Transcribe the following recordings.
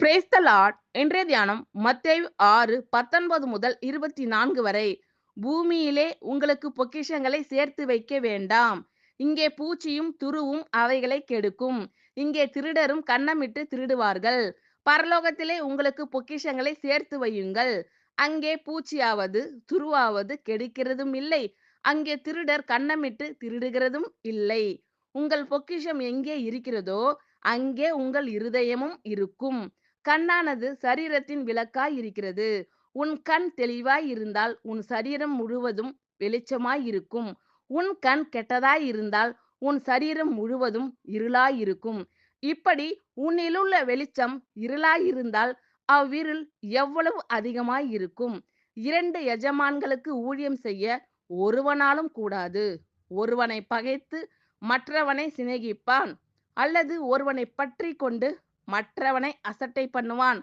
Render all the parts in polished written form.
Brace த Lord. இன்றைய தியானம் மத்தேயு 6:19 முதல் 24 வரை. பூமியிலே உங்களுக்கு பொக்கிஷங்களை சேர்த்து வைக்க வேண்டாம். இங்கே பூச்சியும் துருவும் அவைகளை கெடுக்கும். இங்கே திருடரும் கன்னமிட்டு திருடுவார்கள். பரலோகத்திலே உங்களுக்கு பொக்கிஷங்களை சேர்த்து வையுங்கள். அங்கே பூச்சியாவது துருவாவது கெடுக்கிறதும் இல்லை. அங்கே திருடர் கன்னமிட்டு திருடுகிறதும் இல்லை. உங்கள் பொக்கிஷம் எங்கே இருக்கிறதோ அங்கே உங்கள் இருதயமும் இருக்கும். கண்ணானது சரீரத்தின் விளக்காய் இருக்கிறது. உன் கண் தெளிவாய் இருந்தால் உன் சரீரம் முழுவதும் வெளிச்சமாய் இருக்கும். உன் கண் கெட்டதாய் இருந்தால் உன் சரீரம் முழுவதும் இருளாய் இருக்கும். இப்படி உன்னிலுள்ள வெளிச்சம் இருளாய் இருந்தால் அவ்விருள் எவ்வளவு அதிகமாய் இருக்கும். 2 எஜமான்களுக்கு ஊழியம் செய்ய ஒருவனாலும் கூடாது. ஒருவனை பகைத்து மற்றவனை சிநேகிப்பான், அல்லது ஒருவனை பற்றி கொண்டு மற்றவனை அசட்டை பண்ணுவான்.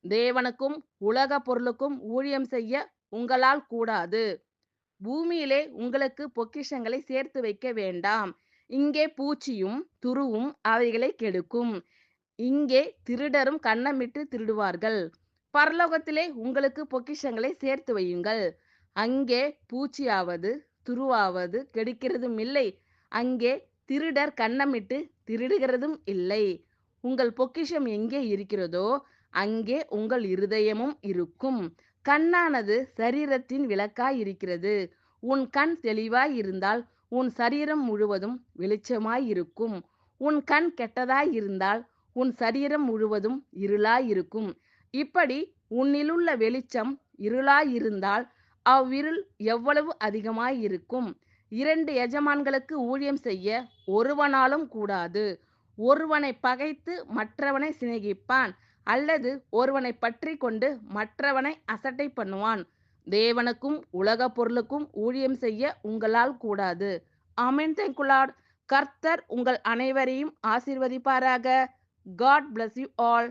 தேவனுக்கும் உலக பொருளுக்கும் ஊழியம் செய்ய உங்களால் கூடாது. பூமியிலே உங்களுக்கு பொக்கிஷங்களை சேர்த்து வைக்க வேண்டாம். இங்கே பூச்சியும் துருவும் அவைகளை கெடுக்கும். இங்கே திருடரும் கன்னமிட்டு திருடுவார்கள். பரலோகத்திலே உங்களுக்கு பொக்கிஷங்களை சேர்த்து வையுங்கள். அங்கே பூச்சியாவது துருவாவது கெடுக்கிறதும் இல்லை. அங்கே திருடர் கன்னமிட்டு திருடுகிறதும் இல்லை. உங்கள் பொக்கிஷம் எங்கே இருக்கிறதோ அங்கே உங்கள் இருதயமும் இருக்கும். கண்ணானது சரீரத்தின் விளக்காய் இருக்கிறது. உன் கண் தெளிவாய் இருந்தால் உன் சரீரம் முழுவதும் வெளிச்சமாய் இருக்கும். உன் கண் கெட்டதாய் இருந்தால் உன் சரீரம் முழுவதும் இருளாய் இருக்கும். இப்படி உன்னிலுள்ள வெளிச்சம் இருளாய் இருந்தால் அவ்விருள் எவ்வளவு அதிகமாய் இருக்கும். 2 எஜமான்களுக்கு ஊழியம் செய்ய ஒருவனாலும் கூடாது. ஒருவனை பகைத்து மற்றவனை சிநேகிப்பான், அல்லது ஒருவனை பற்றி கொண்டு மற்றவனை அசட்டை பண்ணுவான். தேவனுக்கும் உலக பொருளுக்கும் ஊழியம் செய்ய உங்களால் கூடாது. ஆமென். Thank you Lord. கர்த்தர் உங்கள் அனைவரையும் ஆசீர்வதிப்பாராக. God bless you all.